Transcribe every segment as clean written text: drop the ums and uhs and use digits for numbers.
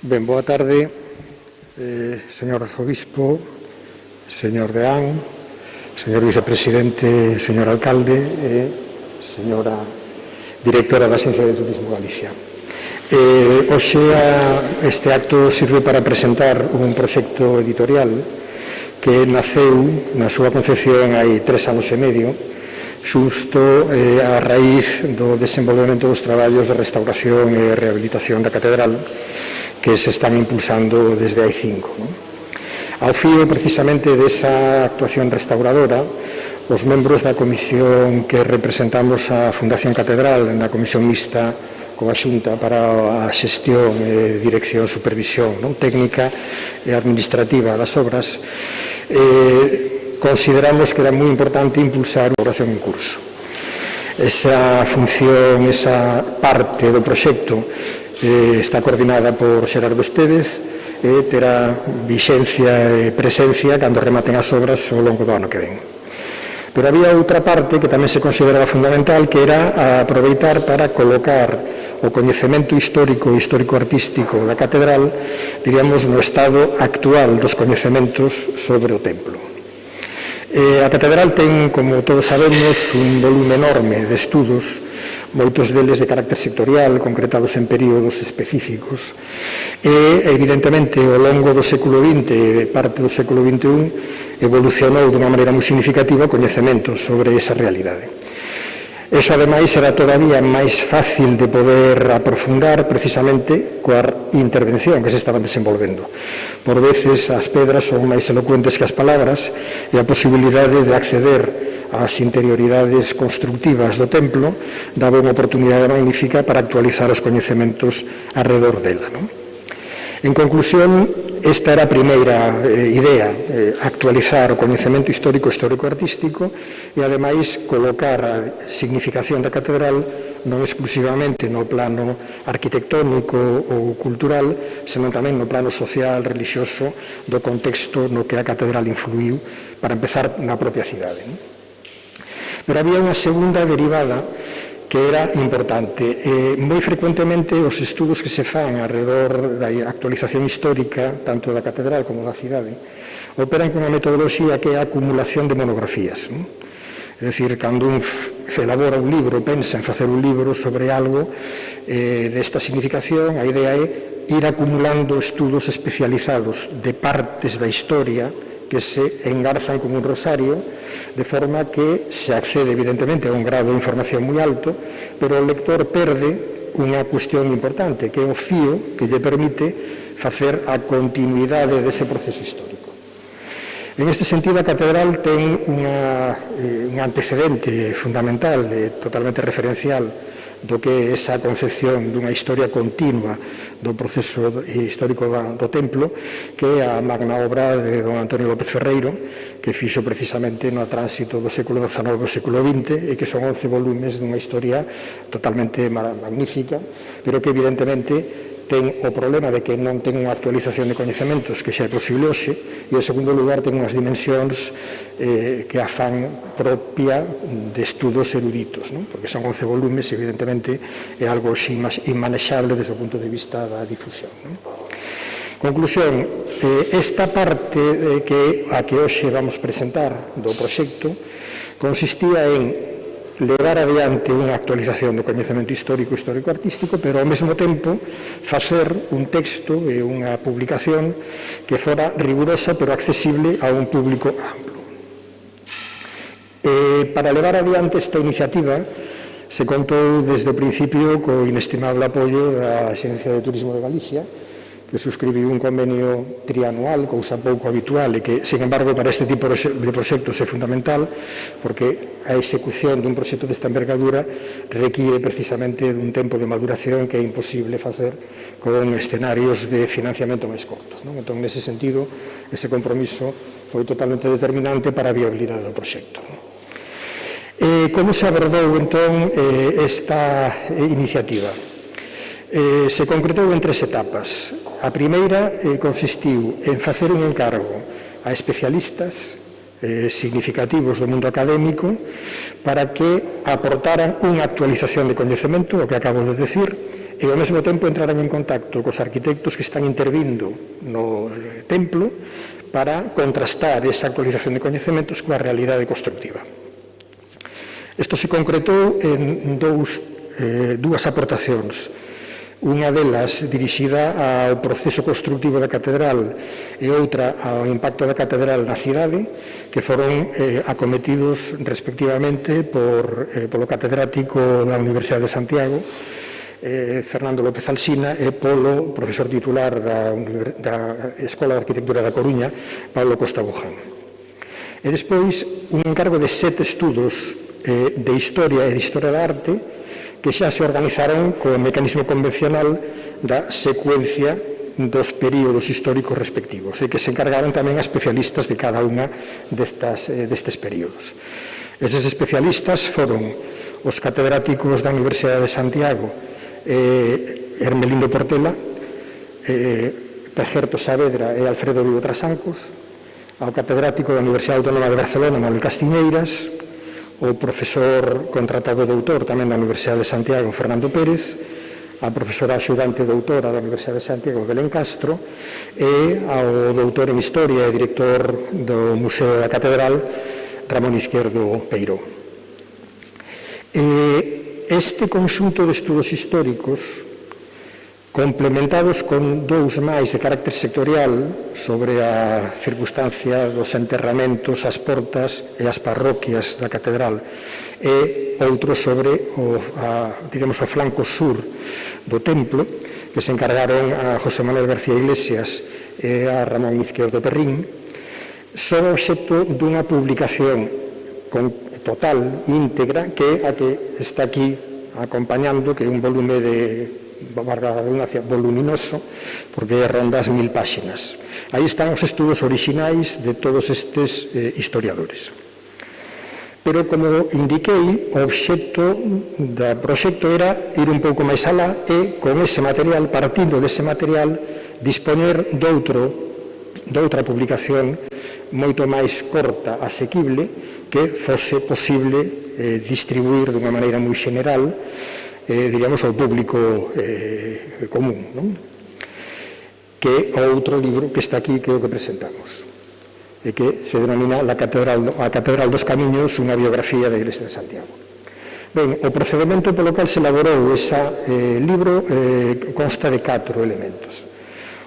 Ben, boa tarde, señor arzobispo, señor deán, señor vicepresidente, señor alcalde e señora directora da Axencia de Turismo Galicia. Hoxe este acto sirve para presentar un proxecto editorial que naceu na súa concepción hai 3 anos e medio, xusto a raíz do desenvolvemento dos traballos de restauración e rehabilitación da catedral que se están impulsando desde hai 5. Ao fío, precisamente, desa actuación restauradora, os membros da comisión que representamos a Fundación Catedral, na comisión mixta coa Xunta para a xestión, dirección, supervisión técnica e administrativa das obras, consideramos que era moi importante impulsar a oración en curso. Esa función, esa parte do proxecto está coordinada por Xerardo Estévez e terá vixencia e presencia cando rematen as obras ao longo do ano que ven. Pero había outra parte que tamén se consideraba fundamental, que era aproveitar para colocar o coñecemento histórico e histórico-artístico da catedral, diríamos, no estado actual dos coñecementos sobre o templo. A catedral ten, como todos sabemos, un volume enorme de estudos, moitos deles de carácter sectorial, concretados en períodos específicos, e, evidentemente, ao longo do século XX e parte do século XXI evolucionou de unha maneira moi significativa o coñecemento sobre esa realidade. Eso, ademais, era todavía máis fácil de poder aprofundar precisamente coa intervención que se estaban desenvolvendo. Por veces as pedras son máis elocuentes que as palabras e a posibilidade de acceder ás interioridades constructivas do templo daba unha oportunidade magnífica para actualizar os coñecementos arredor dela. En conclusión, esta era a primeira idea, actualizar o coñecemento histórico e histórico-artístico e, ademais, colocar a significación da catedral non exclusivamente no plano arquitectónico ou cultural, senón tamén no plano social, religioso, do contexto no que a catedral influiu, para empezar na propia cidade. Pero había unha segunda derivada que era importante. Moi frecuentemente os estudos que se fan alrededor da actualización histórica, tanto da catedral como da cidade, operan con unha metodoloxía que é a acumulación de monografías. É dicir, cando un elabora un libro, pensa en facer un libro sobre algo desta significación, a idea é ir acumulando estudos especializados de partes da historia que se engarzan como un rosario, de forma que se accede, evidentemente, a un grado de información moi alto, pero o lector perde unha cuestión importante, que é o fío que lle permite facer a continuidade dese proceso histórico. En este sentido, a catedral ten un antecedente fundamental, totalmente referencial, do que é esa concepción dunha historia continua do proceso histórico do templo, que é a magna obra de don Antonio López Ferreiro, que fixo precisamente no tránsito do século XIX ao século XX, e que son 11 volumes dunha historia totalmente magnífica, pero que evidentemente ten o problema de que non ten unha actualización de coñecementos que xa é posible hoxe, e, en segundo lugar, ten unhas dimensións que a fan propia de estudos eruditos, porque son 11 volumes, evidentemente, é algo inmanexable desde o punto de vista da difusión. Conclusión, esta parte a que hoxe vamos presentar do proxecto consistía en levar adiante unha actualización do coñecemento histórico e histórico-artístico, pero ao mesmo tempo facer un texto e unha publicación que fora rigurosa pero accesible a un público amplo. Para levar adiante esta iniciativa se contou desde o principio co inestimable apoio da Axencia de Turismo de Galicia, que suscribiu un convenio trianual, cousa pouco habitual e que, sin embargo, para este tipo de proxectos é fundamental, porque a execución dun proxecto desta envergadura require precisamente dun tempo de maduración que é imposible facer con escenarios de financiamento máis cortos. Entón, nese sentido, ese compromiso foi totalmente determinante para a viabilidade do proxecto. Como se abordou, entón, esta iniciativa? Se concretou en 3 etapas. A primeira consistiu en facer un encargo a especialistas significativos do mundo académico para que aportaran unha actualización de coñecemento, o que acabo de decir, e ao mesmo tempo entrarán en contacto cos arquitectos que están intervindo no templo para contrastar esa actualización de coñecementos coa realidade constructiva. Isto se concretou en dúas aportacións. Unha delas dirixida ao proceso constructivo da catedral e outra ao impacto da catedral na cidade, que foron acometidos respectivamente polo catedrático da Universidade de Santiago, Fernando López Alsina, e polo profesor titular da Escola de Arquitectura da Coruña, Pablo Costa Buján. E despois un encargo de 7 estudos de historia e de historia da arte que xa se organizaron co mecanismo convencional da secuencia dos períodos históricos respectivos e que se encargaron tamén a especialistas de cada unha destes períodos. Eses especialistas foron os catedráticos da Universidade de Santiago, Hermelindo Portela, Pejerto Saavedra e Alfredo Vigo Trasancos, ao catedrático da Universidade Autónoma de Barcelona, Manuel Castiñeiras, o profesor contratado doutor tamén da Universidade de Santiago, Fernando Pérez, a profesora axudante doutora da Universidade de Santiago, Belén Castro, e ao doutor en Historia e director do Museo da Catedral, Ramón Izquierdo Peiró. Este conxunto de estudos históricos, complementados con 2 máis de carácter sectorial sobre a circunstancia dos enterramentos, as portas e as parroquias da catedral, e outro sobre o flanco sur do templo, que se encargaron a José Manuel García Iglesias e a Ramón Izquierdo Perrín, son obxecto dunha publicación total, íntegra, que é a que está aquí acompañando, que é un volume de voluminoso, porque ronda as 1000 páxinas. Aí están os estudos orixinais de todos estes historiadores. Pero, como indiquei, o obxecto do proxecto era ir un pouco máis alá e, con ese material, partindo dese material, dispoñer doutra publicación moito máis corta, asequible, que fose posible distribuir dunha maneira moi general, diríamos, ao público común, non? Que é outro libro que está aquí, que é o que presentamos, e que se denomina a Catedral dos Camiños, unha biografía da Iglesia de Santiago. Ben, o procedimento polo cal se elaborou ese libro consta de 4 elementos.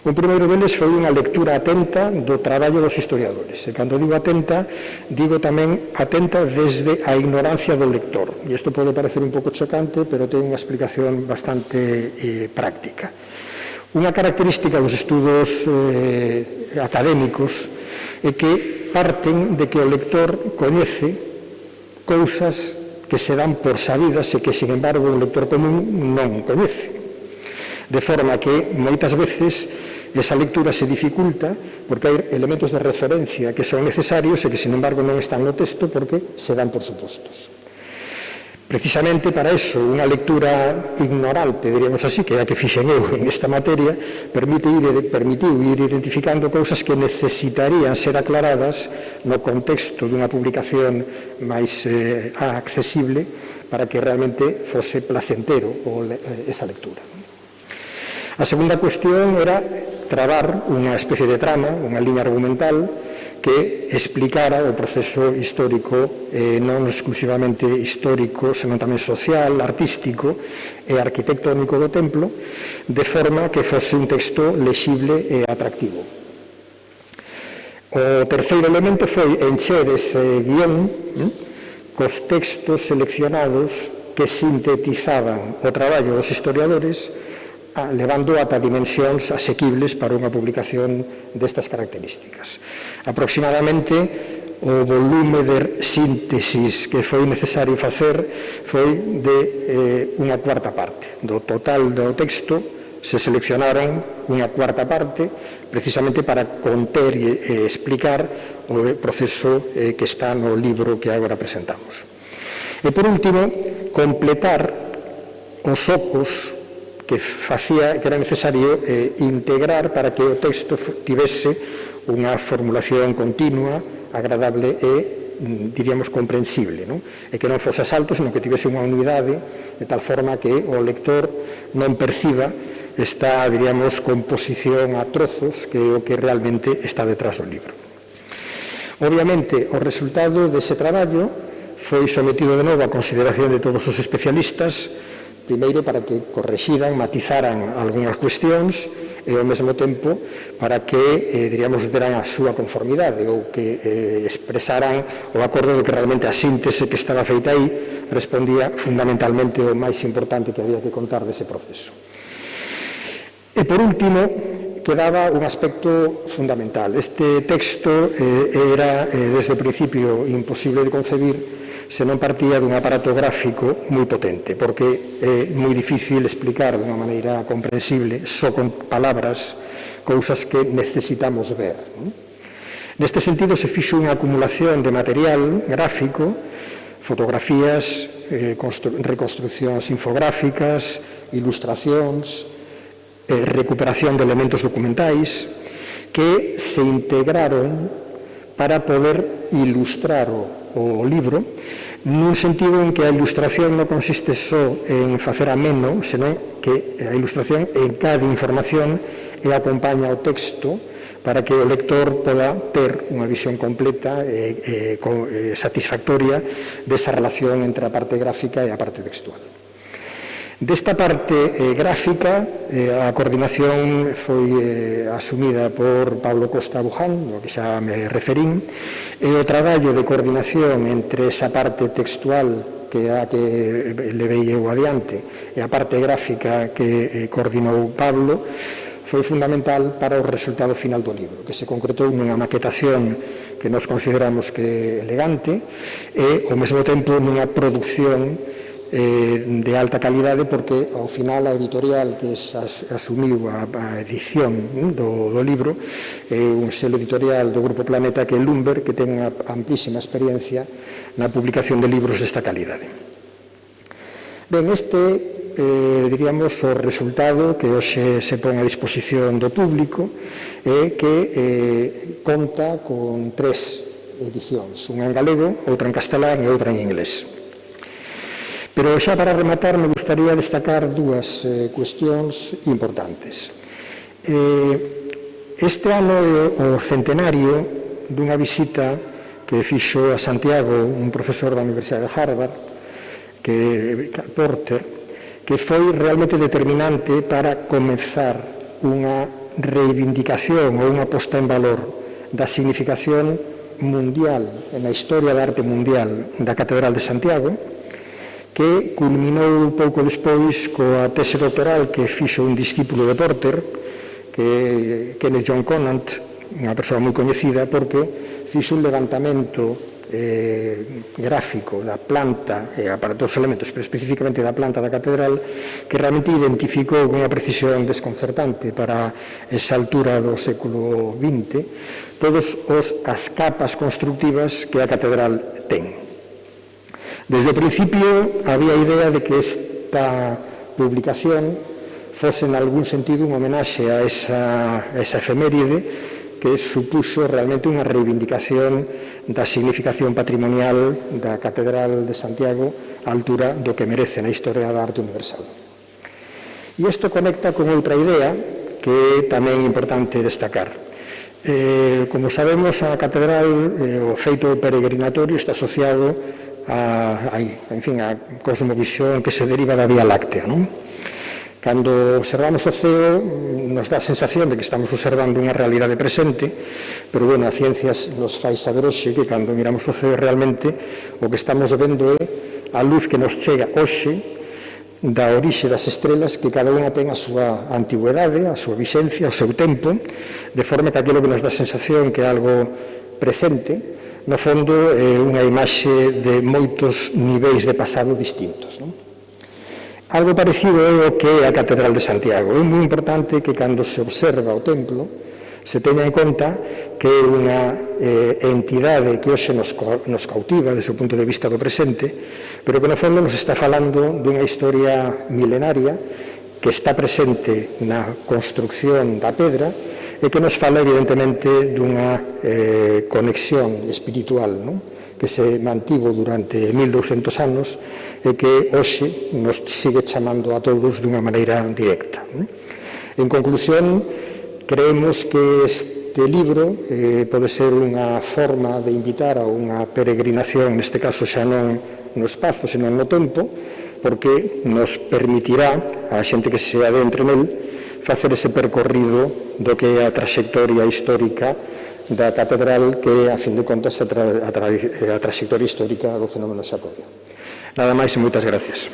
O primeiro deles foi unha lectura atenta do traballo dos historiadores. E cando digo atenta, digo tamén atenta desde a ignorancia do lector. E isto pode parecer un pouco chocante, pero ten unha explicación bastante práctica. Unha característica dos estudos académicos é que parten de que o lector coñece cousas que se dan por sabidas e que, sin embargo, o lector común non coñece. De forma que, moitas veces, esa lectura se dificulta porque hai elementos de referencia que son necesarios e que, sin embargo, non están no texto porque se dan por supostos. Precisamente para eso, unha lectura ignorante, diríamos así, que é a que fixen eu en esta materia, permitiu ir identificando cousas que necesitarían ser aclaradas no contexto dunha publicación máis accesible para que realmente fose placentero esa lectura. A segunda cuestión era trabar unha especie de trama, unha liña argumental que explicara o proceso histórico, non exclusivamente histórico, senón tamén social, artístico e arquitectónico do templo, de forma que fose un texto lexible e atractivo. O terceiro elemento foi encher ese guión cos textos seleccionados que sintetizaban o traballo dos historiadores, levando ata dimensións asequibles para unha publicación destas características. Aproximadamente, o volume de síntesis que foi necesario facer foi de unha cuarta parte. Do total do texto se seleccionaron unha cuarta parte precisamente para conter e explicar o proceso que está no libro que agora presentamos. E, por último, completar os ocos que era necesario integrar para que o texto tivese unha formulación continua, agradable e diríamos, comprensible, non? E que non fose a salto, senón que tivese unha unidade de tal forma que o lector non perciba esta, diríamos, composición a trozos que é o que realmente está detrás do libro. Obviamente, o resultado dese traballo foi sometido de novo a consideración de todos os especialistas, primeiro para que correxiran, matizaran algunhas cuestións e ao mesmo tempo para que, diríamos, deran a súa conformidade ou que expresaran o acordo de que realmente a síntese que estaba feita aí respondía fundamentalmente o máis importante que había que contar dese proceso. E por último, quedaba un aspecto fundamental. Este texto era, desde o principio, imposible de concebir se non partía dun aparato gráfico moi potente, porque é moi difícil explicar de unha maneira comprensible, só con palabras, cousas que necesitamos ver. Neste sentido, se fixo unha acumulación de material gráfico, fotografías, reconstruccións infográficas, ilustracións, recuperación de elementos documentais, que se integraron para poder ilustrar o libro, nun sentido en que a ilustración non consiste só en facer ameno, senón que a ilustración encade información e acompaña o texto para que o lector poda ter unha visión completa e satisfactoria desa relación entre a parte gráfica e a parte textual. Desta parte gráfica, a coordinación foi asumida por Pablo Costa Buján, ao que xa me referín, e o traballo de coordinación entre esa parte textual que é a que levei eu adiante e a parte gráfica que coordinou Pablo foi fundamental para o resultado final do libro, que se concretou nunha maquetación que nos consideramos que é elegante e, ao mesmo tempo, nunha produción de alta calidade, porque ao final a editorial que asumiu a edición do libro é un selo editorial do Grupo Planeta, que é Lumber, que ten unha amplísima experiencia na publicación de libros desta calidade. Ben, este, diríamos, o resultado que hoxe se pon a disposición do público é que conta con 3 edicións, unha en galego, outra en castelán e outra en inglés. Pero xa para rematar me gustaría destacar dúas cuestións importantes. Este ano é o centenario dunha visita que fixo a Santiago un profesor da Universidade de Harvard, Porter, que foi realmente determinante para comezar unha reivindicación ou unha posta en valor da significación mundial, na historia da arte mundial da Catedral de Santiago, que culminou pouco despois coa tese doctoral que fixo un discípulo de Porter, que é Kenneth John Conant, unha persoa moi coñecida, porque fixo un levantamento gráfico da planta e para todos os elementos, pero especificamente da planta da catedral, que realmente identificou con unha precisión desconcertante para esa altura do século XX todas as capas constructivas que a catedral ten. Desde o principio había a idea de que esta publicación fose en algún sentido un homenaxe a esa efeméride que supuxo realmente unha reivindicación da significación patrimonial da Catedral de Santiago á altura do que merece na historia da arte universal. E isto conecta con outra idea que é tamén importante destacar. Como sabemos, a Catedral, o feito peregrinatorio, está asociado a cosmovisión que se deriva da Vía Láctea, non? Cando observamos o ceo, nos dá a sensación de que estamos observando unha realidade presente, pero, bueno, a ciencia nos fai saber hoxe que cando miramos o ceo realmente o que estamos vendo é a luz que nos chega hoxe da orixe das estrelas, que cada unha ten a súa antigüedade, a súa vixencia, o seu tempo, de forma que aquilo que nos dá a sensación que é algo presente, no fondo é unha imaxe de moitos niveis de pasado distintos, non? Algo parecido é o que é a Catedral de Santiago. É moi importante que cando se observa o templo se teña en conta que é unha entidade que hoxe nos cautiva desde o punto de vista do presente, pero que no fondo nos está falando dunha historia milenaria que está presente na construcción da pedra e que nos fala, evidentemente, dunha conexión espiritual, non? Que se mantivo durante 1200 anos e que hoxe nos sigue chamando a todos dunha maneira directa. En conclusión, creemos que este libro pode ser unha forma de invitar a unha peregrinación, neste caso xa non no espazo, senón no tempo, porque nos permitirá a xente que se adentre nel facer ese percorrido do que é a trayectoria histórica da catedral, que, a fin de contas, a trayectoria histórica do fenómeno xacobeo. Nada máis e moitas gracias.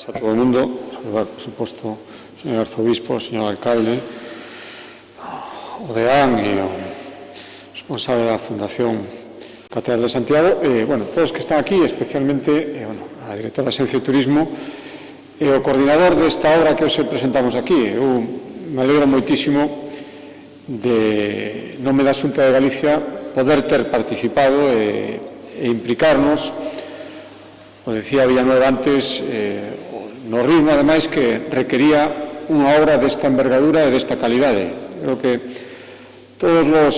A todo o mundo, saludar, por suposto, o señor arzobispo, o señor alcalde, o deán e o responsable da Fundación Catedral de Santiago, todos que están aquí, especialmente a directora da Xencia de Turismo e o coordinador desta obra que hoxe presentamos aquí. Eu me alegro moitísimo de, nome da Xunta de Galicia, poder ter participado e implicarnos, o decía Villanueva antes, no ritmo, ademais, que requería unha obra desta envergadura e desta calidade. Creo que todos os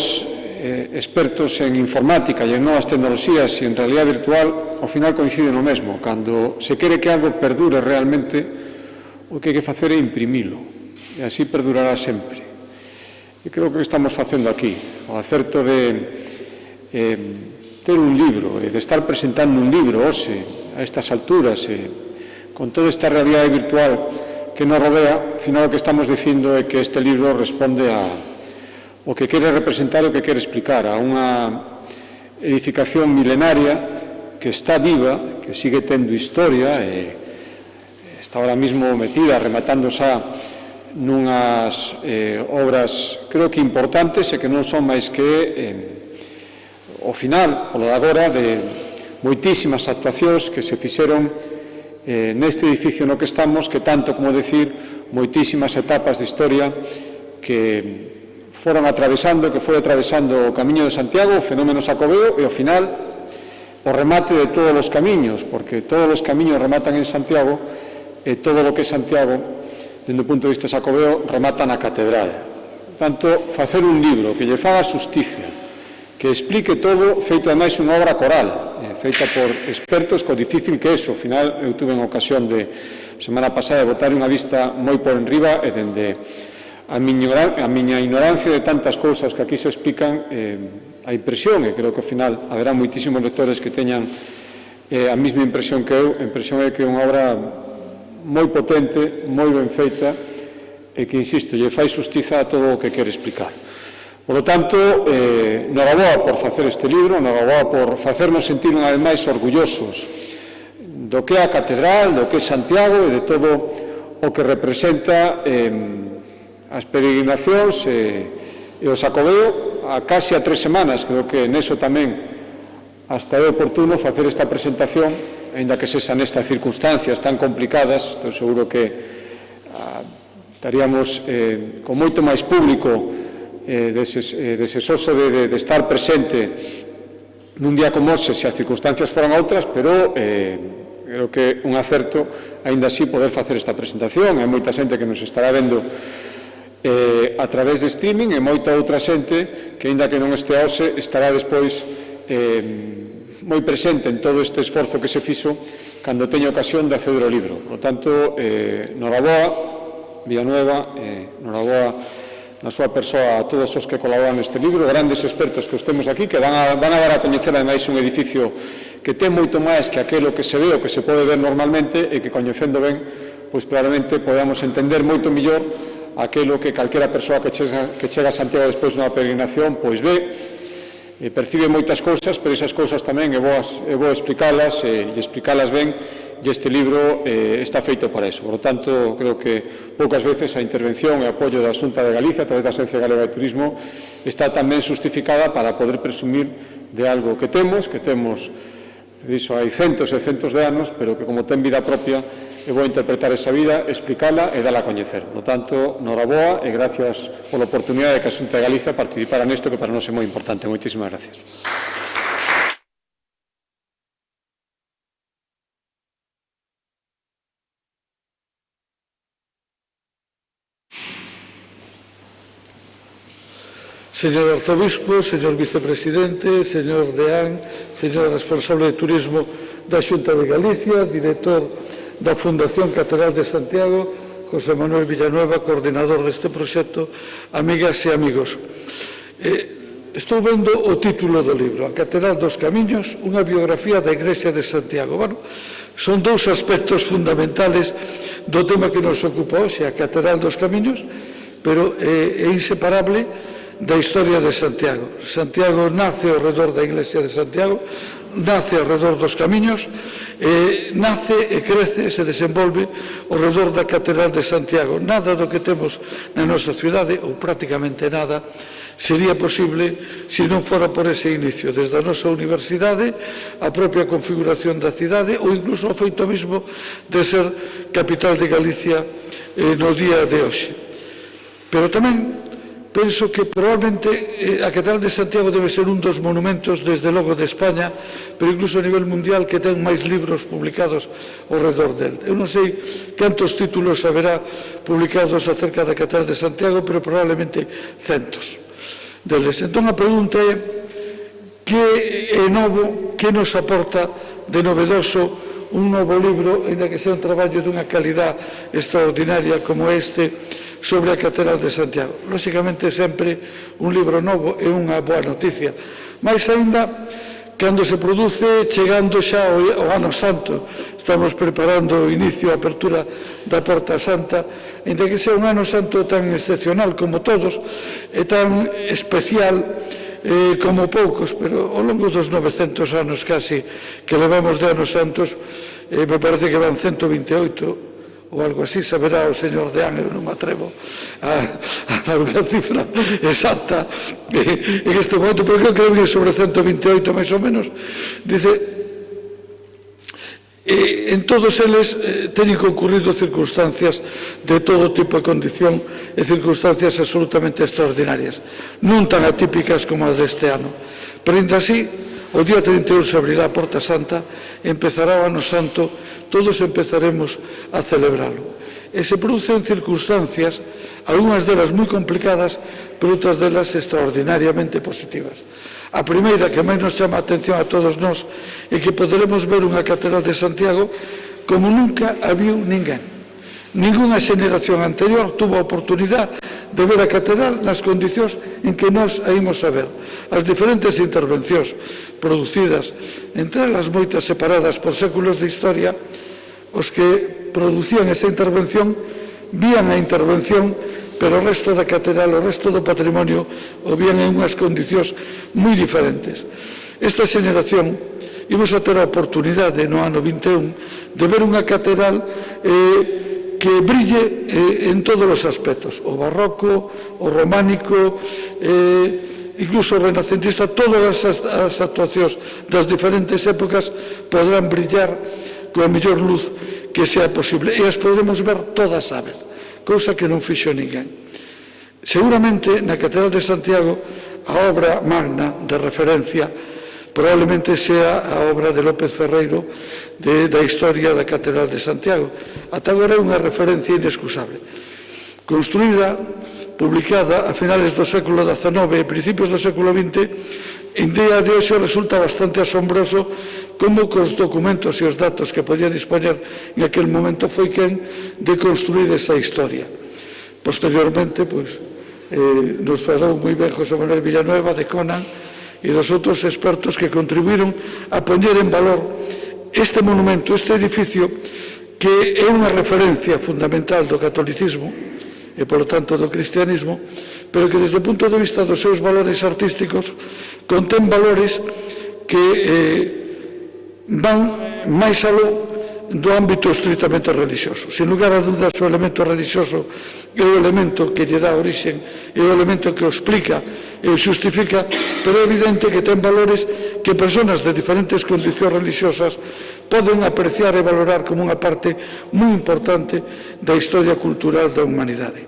expertos en informática e en novas tecnoloxías e en realidad virtual, ao final coinciden no mesmo. Cando se quere que algo perdure realmente, o que hai que facer é imprimilo, e así perdurará sempre. E creo que estamos facendo aquí, o acerto de ter un libro, e de estar presentando un libro hoxe, a estas alturas, con toda esta realidade virtual que nos rodea. Ao final o que estamos dicindo é que este libro responde ao que quere representar e o que quere explicar, a unha edificación milenaria que está viva, que sigue tendo historia e está ahora mismo metida, rematando xa nunhas obras, creo que importantes e que non son máis que o final, polo de agora, de moitísimas actuacións que se fixeron neste edificio no que estamos, que tanto como decir moitísimas etapas de historia que foron atravesando, que foi atravesando o Camiño de Santiago, o fenómeno xacobeo, e ao final o remate de todos os camiños, porque todos os camiños rematan en Santiago e todo o que é Santiago, dende o punto de vista xacobeo, remata na catedral. Por tanto, facer un libro que lle faga xusticia, que explique todo, feito ademais unha obra coral, feita por expertos, co difícil que é iso. Ao final, eu tuve unha ocasión de, semana pasada, de botar unha vista moi por enriba, e dende a miña ignorancia de tantas cousas que aquí se explican, a impresión, e creo que ao final haberá moitísimos lectores que teñan a mesma impresión que eu, a impresión é que é unha obra moi potente, moi ben feita, e que, insisto, lle fai xustiza a todo o que quere explicar. Por lo tanto, noraboa por facer este libro, noraboa por facernos sentir unha vez máis orgullosos do que é a catedral, do que é Santiago e de todo o que representa as peregrinacións e o xacobeo. A casi a 3 semanas, creo que neso tamén hasta é oportuno facer esta presentación, aínda que sexa nestas circunstancias tan complicadas. Estou seguro que estaríamos con moito máis público desesoso de estar presente nun día como hoxe, se as circunstancias foran outras, pero creo que un acerto, aínda así, poder facer esta presentación. Hai moita xente que nos estará vendo a través de streaming, e moita outra xente que, aínda que non este hoxe, estará despois moi presente en todo este esforzo que se fixo cando teña ocasión de acceder ao libro. Por tanto, noraboa, Villanueva, noraboa na súa persoa a todos os que colaboran neste libro, grandes expertos que os temos aquí, que van a dar a coñecer ademais un edificio que ten moito máis que aquilo que se ve ou que se pode ver normalmente, e que, coñecendo ben, pois claramente podamos entender moito mellor aquilo que calquera persoa que chega a Santiago despois dunha peregrinación pois ve, percibe moitas cousas, pero esas cousas tamén é bo explicalas e explicalas ben, e este libro está feito para eso. Por lo tanto, creo que poucas veces a intervención e apoio da Xunta de Galicia a través da Xencia Galega de Turismo está tamén justificada para poder presumir de algo que temos, dixo, hai centos e centos de anos, pero que, como ten vida propia, e vou interpretar esa vida, explicala e dala a coñecer. No tanto, noraboa e gracias pola oportunidade que a Xunta de Galicia participara nesto que para nós é moi importante. Moitísimas gracias. Señor Arzobispo, señor Vicepresidente, señor Deán, señor responsable de Turismo da Xunta de Galicia, director da Fundación Catedral de Santiago, José Manuel Villanueva, coordinador deste proxecto, amigas e amigos. Estou vendo o título do libro, A Catedral dos Camiños, unha biografía da Igrexa de Santiago. Bueno, son dous aspectos fundamentales do tema que nos ocupa hoxe, a Catedral dos Camiños, pero é inseparable da historia de Santiago. Santiago nace ao redor da Iglesia de Santiago, nace ao redor dos camiños, nace e crece e se desenvolve ao redor da Catedral de Santiago. Nada do que temos na nosa cidade, ou prácticamente nada, sería posible se non fora por ese inicio, desde a nosa universidade, a propia configuración da cidade ou incluso o feito mismo de ser capital de Galicia no día de hoxe. Pero tamén penso que probablemente a Catedral de Santiago debe ser un dos monumentos, desde logo de España, pero incluso a nivel mundial, que ten máis libros publicados ao redor del. Eu non sei cantos títulos haberá publicados acerca da Catedral de Santiago, pero probablemente centos deles. Entón a pregunta é: que é novo, que nos aporta de novedoso un novo libro, ainda que sea un traballo dunha calidad extraordinaria como este, sobre a Catedral de Santiago? Lóxicamente, sempre un libro novo é unha boa noticia, mais aínda cando se produce chegando xa ao Ano Santo. Estamos preparando o inicio, a apertura da Porta Santa, aínda que sea un Ano Santo tan excepcional como todos e tan especial como poucos, pero ao longo dos 900 anos casi que levamos de Anos Santos, me parece que van 128 ou algo así, saberá o señor Deán, eu non me atrevo a dar unha cifra exacta en este momento, pero creo que debe ir sobre 128 máis ou menos. Dice, en todos eles teñen concurrido circunstancias de todo tipo de condición e circunstancias absolutamente extraordinarias, non tan atípicas como as deste ano, pero ainda así o día 31 se abrirá a Porta Santa, empezará o Ano Santo, todos empezaremos a celebralo. E se producen circunstancias, algunhas delas moi complicadas, pero outras delas extraordinariamente positivas. A primeira que máis nos chama a atención a todos nós é que poderemos ver unha Catedral de Santiago como nunca a viu ninguén. Ningunha xeneración anterior tuvo a oportunidade de ver a Catedral nas condicións en que nós a imos a ver. As diferentes intervencións producidas, entre elas moitas separadas por séculos de historia, os que producían esa intervención vían a intervención, pero o resto da Catedral, o resto do patrimonio, o vían en unhas condicións moi diferentes. Esta xeneración imos a ter a oportunidade no ano 21 de ver unha Catedral que brille en todos os aspectos, o barroco, o románico, incluso o renacentista. Todas as actuacións das diferentes épocas podrán brillar coa mellor luz que sea posible, e as podremos ver todas a vez, cousa que non fixo ninguén. Seguramente na Catedral de Santiago a obra magna de referencia probablemente sea a obra de López Ferreiro da historia da Catedral de Santiago. Ata agora é unha referencia inexcusable. Construída, publicada a finales do século XIX e principios do século XX, en día de hoxe resulta bastante asombroso como cos documentos e os datos que podía dispoñer en aquel momento foi quen de construir esa historia. Posteriormente, nos falou moi ben José Manuel Villanueva de Conan e dos outros expertos que contribuíron a poñer en valor este monumento, este edificio, que é unha referencia fundamental do catolicismo e, por tanto, do cristianismo, pero que, desde o punto de vista dos seus valores artísticos, contén valores que van máis aló do ámbito estritamente religioso. Sin lugar a dúdas, o elemento religioso é o elemento que lle dá orixen, é o elemento que o explica e o xustifica, pero é evidente que ten valores que persoas de diferentes condicións religiosas poden apreciar e valorar como unha parte moi importante da historia cultural da humanidade.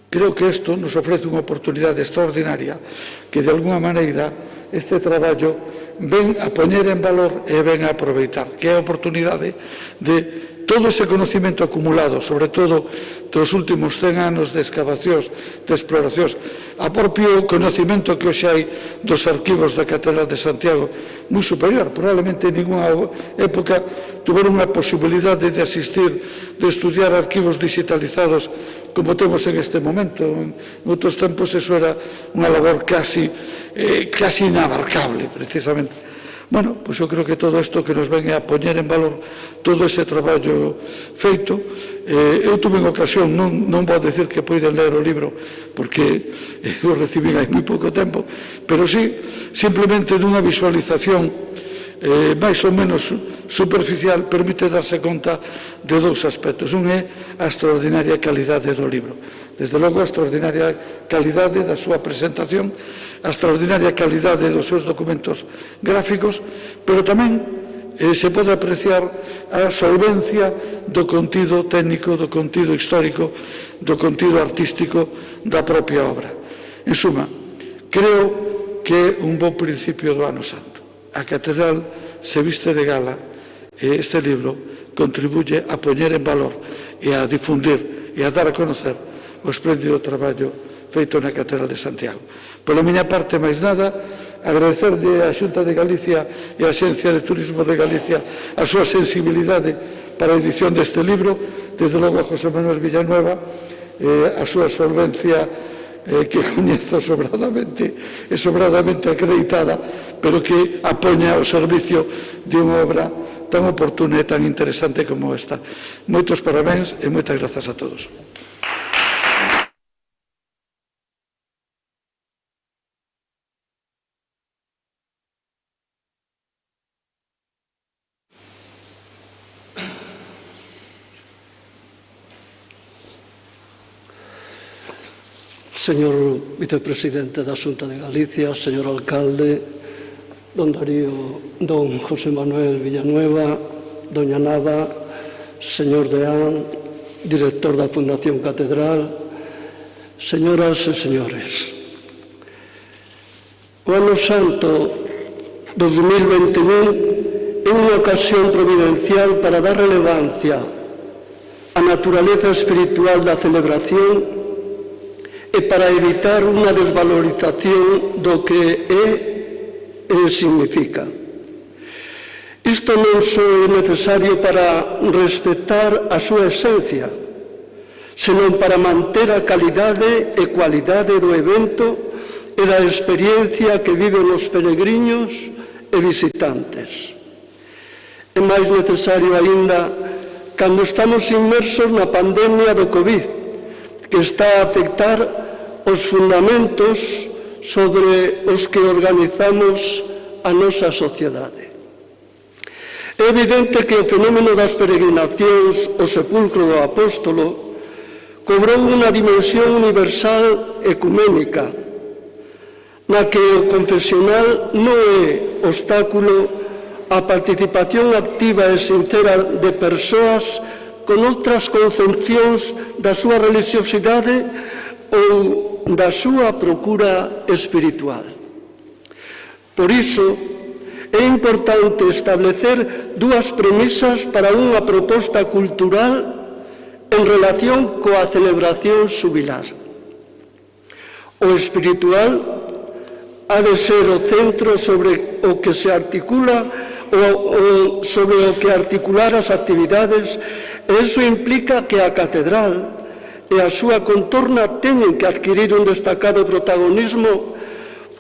Creo que isto nos ofrece unha oportunidade extraordinaria que, de alguna maneira, este traballo ven a poñer en valor e ven a aproveitar, que é a oportunidade de todo ese conocimento acumulado, sobre todo dos últimos 100 anos de excavacións, de exploracións, a propio conocimento que hoxe hai dos arquivos da Catedral de Santiago, moi superior. Probablemente en ninguna época tuveron unha posibilidade de asistir, de estudiar arquivos digitalizados como temos en este momento. En outros tempos eso era unha labor casi inabarcable, precisamente. Bueno, pois eu creo que todo isto que nos ven a poñer en valor todo ese traballo feito. Eu tuve en ocasión, non vou decir que poiden ler o libro porque o recibín hai moi pouco tempo, pero sí, simplemente dunha visualización máis ou menos superficial, permite darse conta de dous aspectos. Un é a extraordinaria calidade do libro. Desde logo, a extraordinaria calidade da súa presentación, a extraordinaria calidade dos seus documentos gráficos, pero tamén se pode apreciar a solvencia do contido técnico, do contido histórico, do contido artístico da propia obra. En suma, creo que é un bo principio do Ano Santo. A Catedral se viste de gala e este libro contribuye a poñer en valor e a difundir e a dar a conocer o espléndido traballo feito na Catedral de Santiago. Pola miña parte, máis nada, agradecerlle á Xunta de Galicia e á Axencia de Turismo de Galicia a súa sensibilidade para a edición deste libro, desde logo a José Manuel Villanueva, a súa solvencia que coñezo sobradamente acreditada, pero que apoña o servicio de unha obra tan oportuna e tan interesante como esta. Moitos parabéns e moitas grazas a todos. Señor vicepresidente da Xunta de Galicia, señor alcalde, don Darío, don José Manuel Villanueva, doña Nava, señor Deán, director da Fundación Catedral, señoras e señores. O Ano Santo 2021 é unha ocasión providencial para dar relevancia á naturaleza espiritual da celebración e para evitar unha desvalorización do que é e significa. Isto non só é necesario para respetar a súa esencia, senón para manter a calidade e cualidade do evento e da experiencia que viven os peregrinos e visitantes. É máis necesario aínda cando estamos inmersos na pandemia do COVID, que está a afectar os fundamentos sobre os que organizamos a nosa sociedade. É evidente que o fenómeno das peregrinacións ao sepulcro do apóstolo cobrou unha dimensión universal ecuménica, na que o confesional non é obstáculo á participación activa e sincera de persoas con outras concepcións da súa religiosidade ou da súa procura espiritual. Por iso, é importante establecer dúas premisas para unha proposta cultural en relación coa celebración xubilar. O espiritual ha de ser o centro sobre o que se articula ou sobre o que articular as actividades. Eso implica que a Catedral e a súa contorna teñen que adquirir un destacado protagonismo,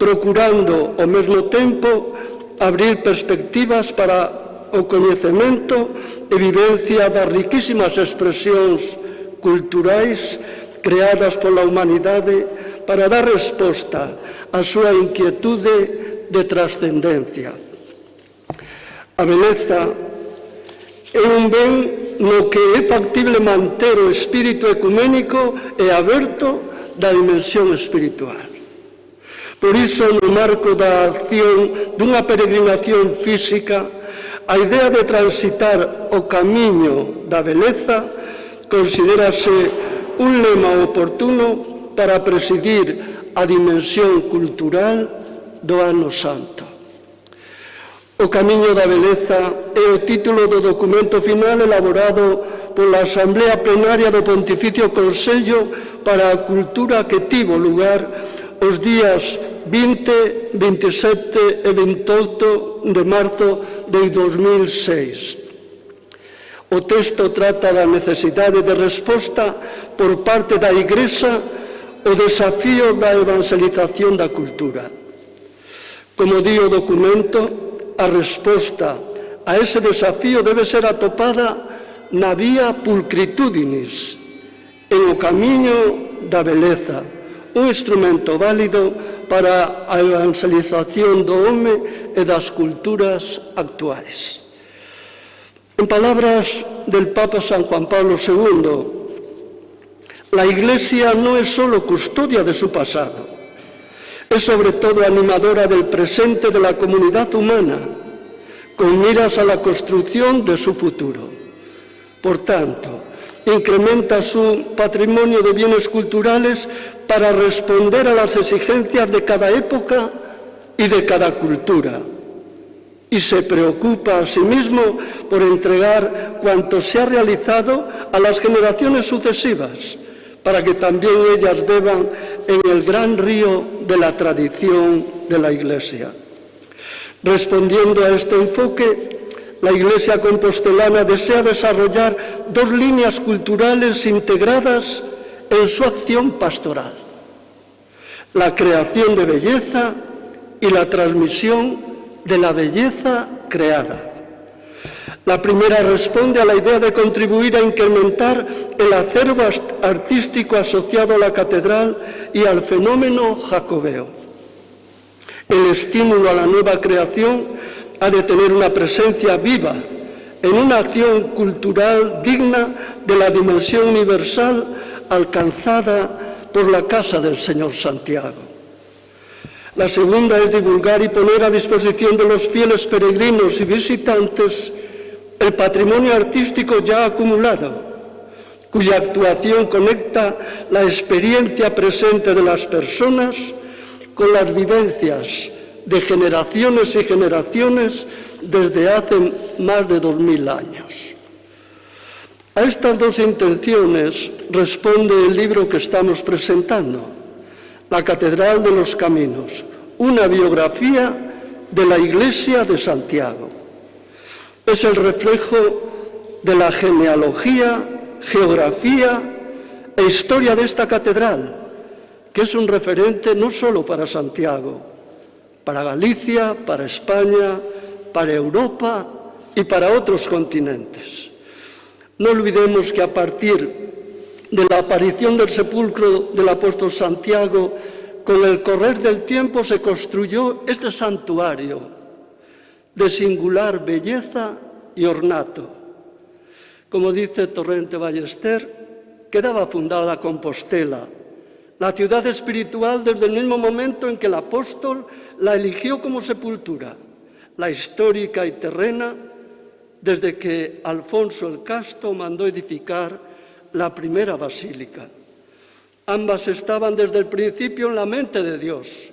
procurando, ao mesmo tempo, abrir perspectivas para o coñecemento e vivencia das riquísimas expresións culturais creadas pola humanidade para dar resposta á súa inquietude de trascendencia. A beleza é un ben no que é factible manter o espírito ecuménico e aberto da dimensión espiritual. Por iso, no marco da acción dunha peregrinación física, a idea de transitar o camiño da beleza considérase un lema oportuno para presidir a dimensión cultural do Ano Santo. O Camiño da Beleza é o título do documento final elaborado pola Asamblea Plenaria do Pontificio Consello para a Cultura que tivo lugar os días 20, 27 e 28 de marzo de 2006. O texto trata da necesidade de resposta por parte da Igrexa ao desafío da evangelización da cultura. Como di o documento, a resposta a ese desafío debe ser atopada na vía pulcritudinis, en o camiño da beleza, un instrumento válido para a evangelización do home e das culturas actuais. En palabras del Papa San Juan Pablo II, la Iglesia no es solo custodia de su pasado, es sobre todo animadora del presente de la comunidad humana, con miras a la construcción de su futuro. Por tanto, incrementa su patrimonio de bienes culturales para responder a las exigencias de cada época y de cada cultura. Y se preocupa asimismo por entregar cuanto se ha realizado a las generaciones sucesivas, para que también ellas beban en el gran río de la tradición de la Iglesia. Respondiendo a este enfoque, la Iglesia compostelana desea desarrollar dos líneas culturales integradas en su acción pastoral: la creación de belleza y la transmisión de la belleza creada. La primera responde a la idea de contribuir a incrementar el acervo artístico asociado a la catedral y al fenómeno jacobeo. El estímulo a la nueva creación ha de tener una presencia viva en una acción cultural digna de la dimensión universal alcanzada por la Casa del Señor Santiago. La segunda es divulgar y poner a disposición de los fieles peregrinos y visitantes el patrimonio artístico ya acumulado, cuya actuación conecta la experiencia presente de las personas con las vivencias de generaciones y generaciones desde hace más de 2000 años. A estas dos intenciones responde el libro que estamos presentando, La Catedral de los Caminos, una biografía de la Iglesia de Santiago. Es el reflejo de la genealogía, geografía e historia de esta catedral, que es un referente no solo para Santiago, para Galicia, para España, para Europa y para otros continentes. No olvidemos que a partir de la aparición del sepulcro del apóstol Santiago, con el correr del tiempo se construyó este santuario de singular belleza y ornato. Como dice Torrente Ballester, quedaba fundada Compostela, la ciudad espiritual, desde el mismo momento en que el apóstol la eligió como sepultura, la histórica y terrena, desde que Alfonso el Casto mandó edificar la primera basílica. Ambas estaban desde el principio en la mente de Dios.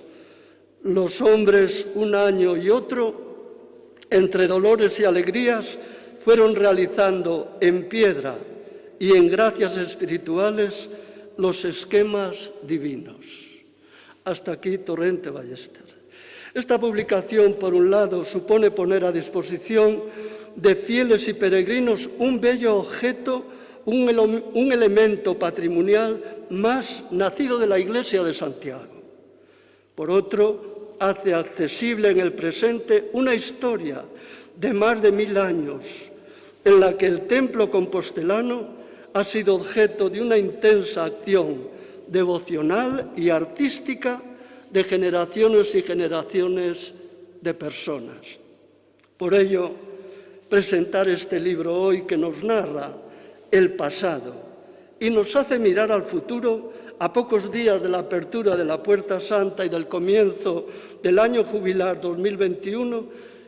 Los hombres, un año y otro, entre dolores y alegrías, fueron realizando en piedra y en gracias espirituales los esquemas divinos. Hasta aquí Torrente Ballester. Esta publicación, por un lado, supone poner a disposición de fieles y peregrinos un bello objeto, un elemento patrimonial más nacido de la Iglesia de Santiago. Por otro, hace accesible en el presente una historia de más de 1000 años en la que el templo compostelano ha sido objeto de una intensa acción devocional y artística de generaciones y generaciones de personas. Por ello, presentar este libro hoy que nos narra el pasado y nos hace mirar al futuro a pocos días de la apertura de la Puerta Santa y del comienzo del año jubilar 2021,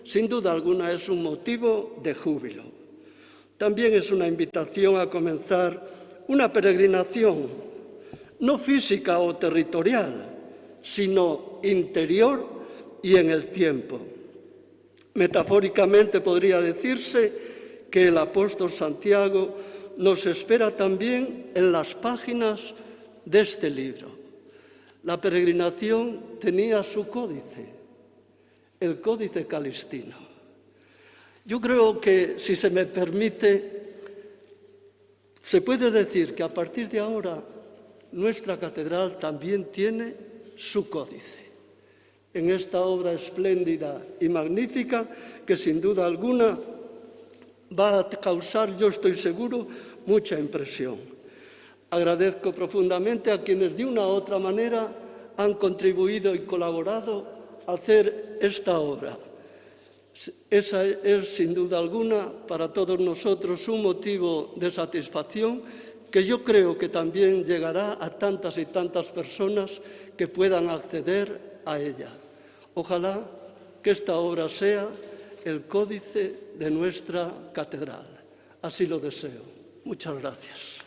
sin duda alguna es un motivo de júbilo. También es una invitación a comenzar una peregrinación, no física o territorial, sino interior y en el tiempo. Metafóricamente podría decirse que el apóstol Santiago nos espera también en las páginas de este libro. La peregrinación tenía su códice, el Códice Calistino. Yo creo que, si se me permite, se puede decir que a partir de ahora nuestra catedral también tiene su códice. En esta obra espléndida y magnífica que sin duda alguna va a causar, yo estoy seguro, mucha impresión. Agradezco profundamente a quienes de una u otra manera han contribuido y colaborado a hacer esta obra. Esa es, sin duda alguna, para todos nosotros un motivo de satisfacción que yo creo que también llegará a tantas y tantas personas que puedan acceder a ella. Ojalá que esta obra sea el códice de nuestra catedral. Así lo deseo. Muchas gracias.